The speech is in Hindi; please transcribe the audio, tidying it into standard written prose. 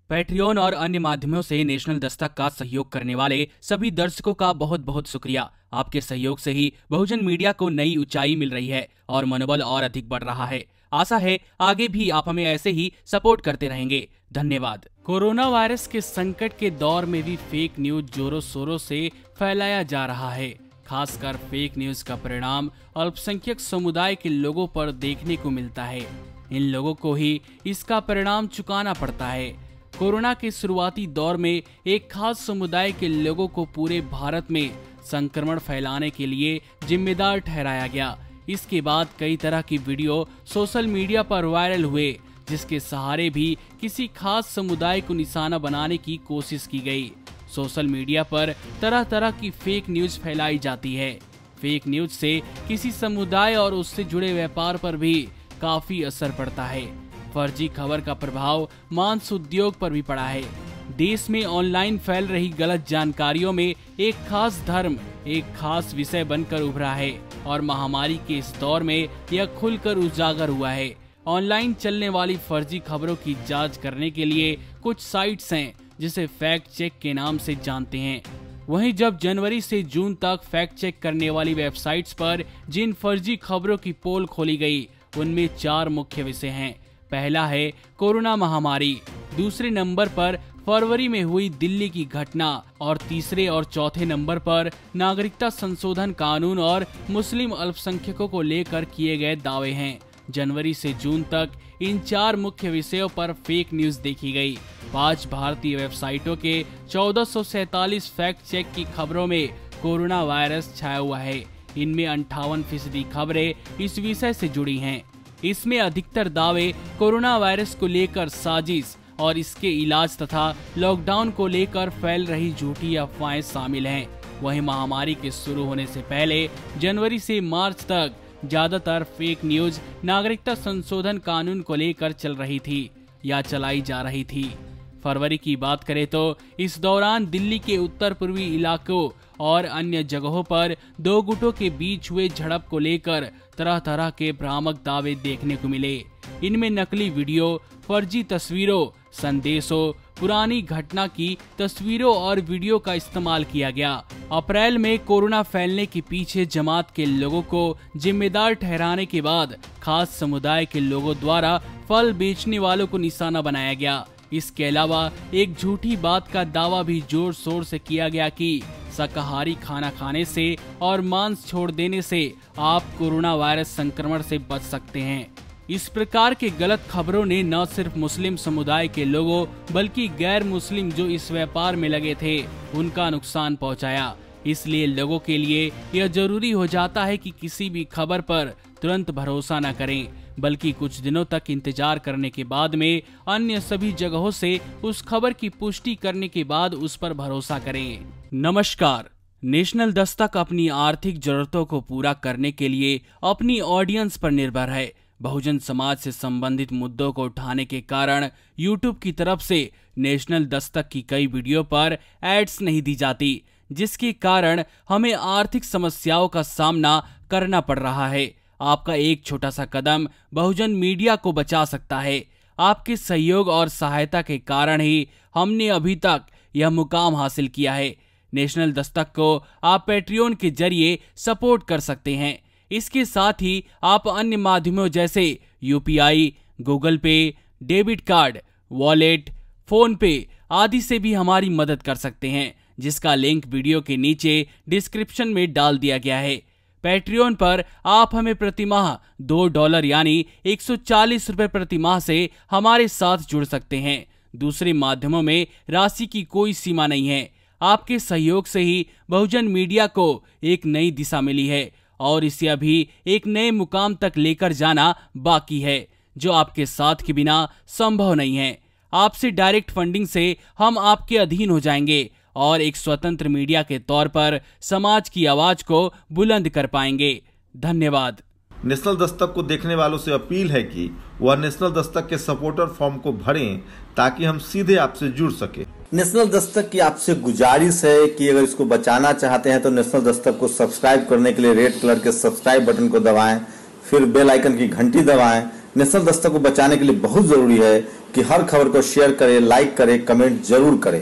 पैट्रियन और अन्य माध्यमों से नेशनल दस्तक का सहयोग करने वाले सभी दर्शकों का बहुत बहुत शुक्रिया। आपके सहयोग से ही बहुजन मीडिया को नई ऊंचाई मिल रही है और मनोबल और अधिक बढ़ रहा है। आशा है आगे भी आप हमें ऐसे ही सपोर्ट करते रहेंगे। धन्यवाद। कोरोना वायरस के संकट के दौर में भी फेक न्यूज जोरों शोरों से फैलाया जा रहा है। खासकर फेक न्यूज का परिणाम अल्पसंख्यक समुदाय के लोगों पर देखने को मिलता है। इन लोगों को ही इसका परिणाम चुकाना पड़ता है। कोरोना के शुरुआती दौर में एक खास समुदाय के लोगों को पूरे भारत में संक्रमण फैलाने के लिए जिम्मेदार ठहराया गया। इसके बाद कई तरह की वीडियो सोशल मीडिया पर वायरल हुए, जिसके सहारे भी किसी खास समुदाय को निशाना बनाने की कोशिश की गई। सोशल मीडिया पर तरह तरह की फेक न्यूज फैलाई जाती है। फेक न्यूज से किसी समुदाय और उससे जुड़े व्यापार पर भी काफी असर पड़ता है। फर्जी खबर का प्रभाव मांस उद्योग पर भी पड़ा है। देश में ऑनलाइन फैल रही गलत जानकारियों में एक खास धर्म एक खास विषय बनकर उभरा है और महामारी के इस दौर में यह खुलकर उजागर हुआ है। ऑनलाइन चलने वाली फर्जी खबरों की जांच करने के लिए कुछ साइट्स हैं जिसे फैक्ट चेक के नाम से जानते हैं। वहीं जब जनवरी से जून तक फैक्ट चेक करने वाली वेबसाइट्स पर जिन फर्जी खबरों की पोल खोली गई, उनमें 4 मुख्य विषय हैं। पहला है कोरोना महामारी, दूसरे नंबर पर फरवरी में हुई दिल्ली की घटना और तीसरे और चौथे नंबर पर नागरिकता संशोधन कानून और मुस्लिम अल्पसंख्यकों को लेकर किए गए दावे हैं। जनवरी से जून तक इन 4 मुख्य विषयों पर फेक न्यूज देखी गई। 5 भारतीय वेबसाइटों के 1447 फैक्ट चेक की खबरों में कोरोना वायरस छाया हुआ है। इनमें 58% खबरें इस विषय से जुड़ी हैं। इसमें अधिकतर दावे कोरोना वायरस को लेकर साजिश और इसके इलाज तथा लॉकडाउन को लेकर फैल रही झूठी अफवाहें शामिल हैं। वहीं महामारी के शुरू होने से पहले जनवरी से मार्च तक ज्यादातर फेक न्यूज नागरिकता संशोधन कानून को लेकर चल रही थी या चलाई जा रही थी। फरवरी की बात करें तो इस दौरान दिल्ली के उत्तर पूर्वी इलाकों और अन्य जगहों पर 2 गुटों के बीच हुए झड़प को लेकर तरह तरह के भ्रामक दावे देखने को मिले। इनमें नकली वीडियो, फर्जी तस्वीरों, संदेशों, पुरानी घटना की तस्वीरों और वीडियो का इस्तेमाल किया गया। अप्रैल में कोरोना फैलने के पीछे जमात के लोगों को जिम्मेदार ठहराने के बाद खास समुदाय के लोगों द्वारा फल बेचने वालों को निशाना बनाया गया। इसके अलावा एक झूठी बात का दावा भी जोर शोर से किया गया कि शाकाहारी खाना खाने से और मांस छोड़ देने से आप कोरोना वायरस संक्रमण से बच सकते हैं। इस प्रकार के गलत खबरों ने न सिर्फ मुस्लिम समुदाय के लोगों बल्कि गैर मुस्लिम जो इस व्यापार में लगे थे उनका नुकसान पहुंचाया। इसलिए लोगों के लिए यह जरूरी हो जाता है कि किसी भी खबर पर तुरंत भरोसा न करें, बल्कि कुछ दिनों तक इंतजार करने के बाद में अन्य सभी जगहों से उस खबर की पुष्टि करने के बाद उस पर भरोसा करें। नमस्कार। नेशनल दस्तक अपनी आर्थिक जरूरतों को पूरा करने के लिए अपनी ऑडियंस पर निर्भर है। बहुजन समाज से संबंधित मुद्दों को उठाने के कारण यूट्यूब की तरफ से नेशनल दस्तक की कई वीडियो पर एड्स नहीं दी जाती, जिसके कारण हमें आर्थिक समस्याओं का सामना करना पड़ रहा है। आपका एक छोटा सा कदम बहुजन मीडिया को बचा सकता है। आपके सहयोग और सहायता के कारण ही हमने अभी तक यह मुकाम हासिल किया है। नेशनल दस्तक को आप पैट्रियन के जरिए सपोर्ट कर सकते हैं। इसके साथ ही आप अन्य माध्यमों जैसे यूपीआई, गूगल पे, डेबिट कार्ड, वॉलेट, फोन पे आदि से भी हमारी मदद कर सकते हैं, जिसका लिंक वीडियो के नीचे डिस्क्रिप्शन में डाल दिया गया है। पैट्रियन पर आप हमें प्रतिमाह $2 यानी 140 रुपए प्रतिमाह से हमारे साथ जुड़ सकते हैं। दूसरे माध्यमों में राशि की कोई सीमा नहीं है। आपके सहयोग से ही बहुजन मीडिया को एक नई दिशा मिली है और इसे अभी एक नए मुकाम तक लेकर जाना बाकी है, जो आपके साथ के बिना संभव नहीं है। आपसे डायरेक्ट फंडिंग से हम आपके अधीन हो जाएंगे और एक स्वतंत्र मीडिया के तौर पर समाज की आवाज को बुलंद कर पाएंगे। धन्यवाद। नेशनल दस्तक को देखने वालों से अपील है कि वह नेशनल दस्तक के सपोर्टर फॉर्म को भरें ताकि हम सीधे आपसे जुड़ सके। नेशनल दस्तक की आपसे गुजारिश है कि अगर इसको बचाना चाहते हैं तो नेशनल दस्तक को सब्सक्राइब करने के लिए रेड कलर के सब्सक्राइब बटन को दबाएं, फिर बेल आइकन की घंटी दबाएं, नेशनल दस्तक को बचाने के लिए बहुत जरूरी है कि हर खबर को शेयर करें, लाइक करें, कमेंट जरूर करें।